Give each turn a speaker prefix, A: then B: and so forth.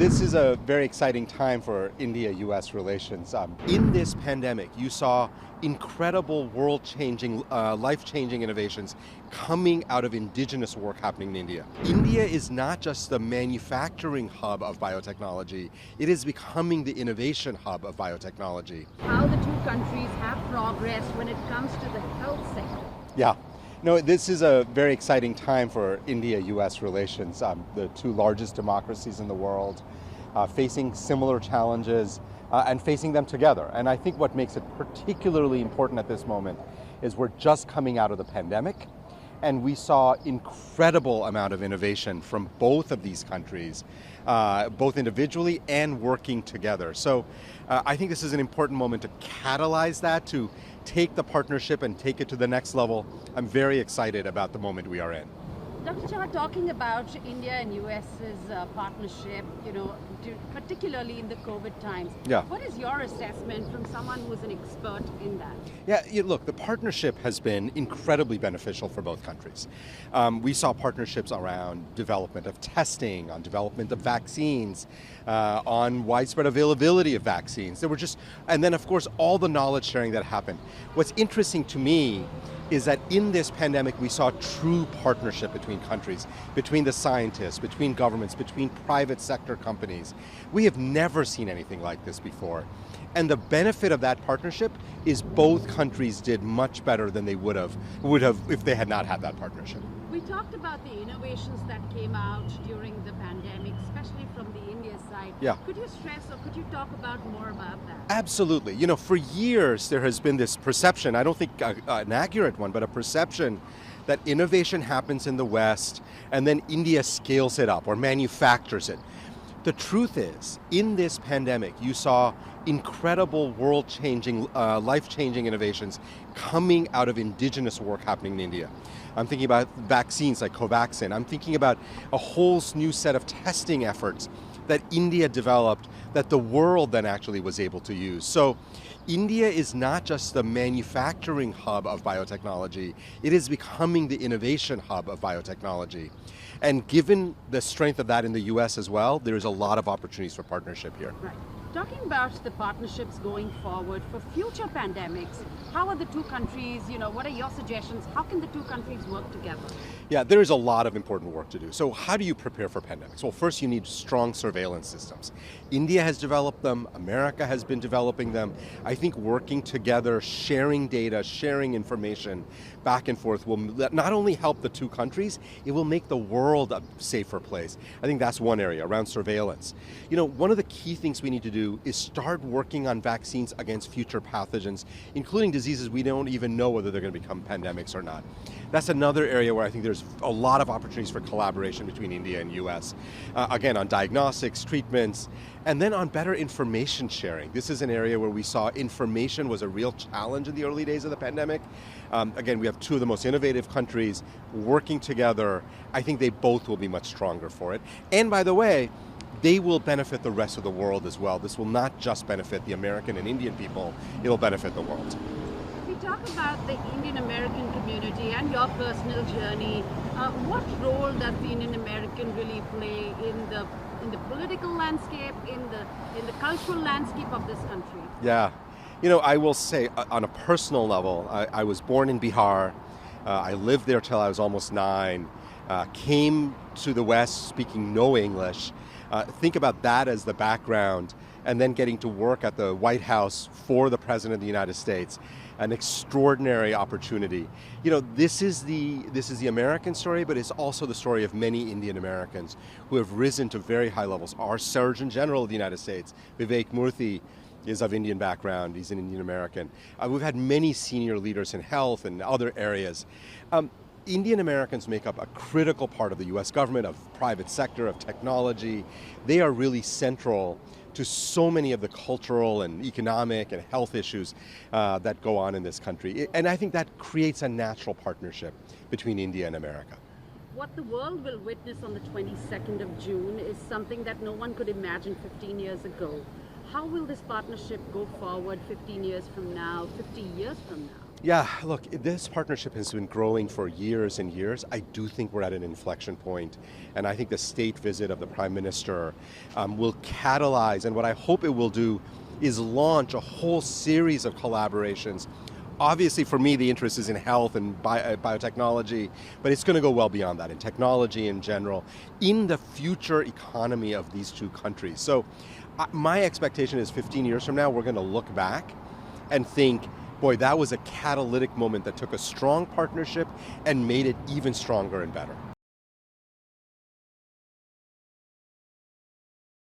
A: This is a very exciting time for India-US relations. In this pandemic, you saw incredible world-changing, life-changing innovations coming out of indigenous work happening in India. India is not just the manufacturing hub of biotechnology, it is becoming the innovation hub of biotechnology.
B: How the two countries have progressed when it comes to the health sector.
A: Yeah. No, this is a very exciting time for India-US relations. The two largest democracies in the world, facing similar challenges and facing them together. And I think what makes it particularly important at this moment is we're just coming out of the pandemic, and we saw incredible amount of innovation from both of these countries, both individually and working together. So I think this is an important moment to catalyze that, to take the partnership and take it to the next level. I'm very excited about the moment we are in.
B: Dr. Jha, talking about India and US's partnership, particularly in the COVID times, what is your assessment from someone who's an expert in that?
A: Yeah, look, the partnership has been incredibly beneficial for both countries. We saw partnerships around development of testing, on development of vaccines, on widespread availability of vaccines. There were and then of course all the knowledge sharing that happened. What's interesting to me is that in this pandemic we saw true partnership between countries, between the scientists, between governments, between private sector companies. We have never seen anything like this before. And the benefit of that partnership is both countries did much better than they would have if they had not had that partnership.
B: We talked about the innovations that came out during the pandemic, especially from the India side.
A: Yeah.
B: Could you stress or could you talk about more about that?
A: Absolutely. For years there has been this perception, I don't think an accurate one, but a perception that innovation happens in the West and then India scales it up or manufactures it. The truth is, in this pandemic, you saw incredible world-changing, life-changing innovations coming out of indigenous work happening in India. I'm thinking about vaccines like Covaxin. I'm thinking about a whole new set of testing efforts that India developed that the world then actually was able to use. So India is not just the manufacturing hub of biotechnology, it is becoming the innovation hub of biotechnology. And given the strength of that in the US as well, there's a lot of opportunities for partnership here.
B: Right. Talking about the partnerships going forward for future pandemics, how are the two countries, what are your suggestions? How can the two countries work together?
A: Yeah, there is a lot of important work to do. So how do you prepare for pandemics? Well, first you need strong surveillance systems. India has developed them, America has been developing them. I think working together, sharing data, sharing information back and forth will not only help the two countries, it will make the world a safer place. I think that's one area around surveillance. One of the key things we need to do is start working on vaccines against future pathogens, including diseases we don't even know whether they're going to become pandemics or not. That's another area where I think there's a lot of opportunities for collaboration between India and US. Again, on diagnostics, treatments, and then on better information sharing. This is an area where we saw information was a real challenge in the early days of the pandemic. Again, we have two of the most innovative countries working together. I think they both will be much stronger for it. And by the way, they will benefit the rest of the world as well. This will not just benefit the American and Indian people, it'll benefit the world.
B: We talk about the Indian American community and your personal journey. What role does the Indian American really play in the political landscape, in the cultural landscape of this country?
A: Yeah, I will say on a personal level, I was born in Bihar. I lived there till I was almost 9. Came to the West speaking no English. Think about that as the background, and then getting to work at the White House for the President of the United States. An extraordinary opportunity. This is the American story, but it's also the story of many Indian Americans who have risen to very high levels. Our Surgeon General of the United States, Vivek Murthy, is of Indian background. He's an Indian American. We've had many senior leaders in health and other areas. Indian Americans make up a critical part of the US government, of private sector, of technology. They are really central to so many of the cultural and economic and health issues that go on in this country. And I think that creates a natural partnership between India and America.
B: What the world will witness on the 22nd of June is something that no one could imagine 15 years ago. How will this partnership go forward 15 years from now, 50 years from now?
A: Yeah, look, this partnership has been growing for years and years. I do think we're at an inflection point, and I think the state visit of the Prime Minister will catalyze, and what I hope it will do is launch a whole series of collaborations. Obviously, for me, the interest is in health and biotechnology, but it's going to go well beyond that, in technology in general, in the future economy of these two countries. So my expectation is 15 years from now, we're going to look back and think, boy, that was a catalytic moment that took a strong partnership and made it even stronger and better.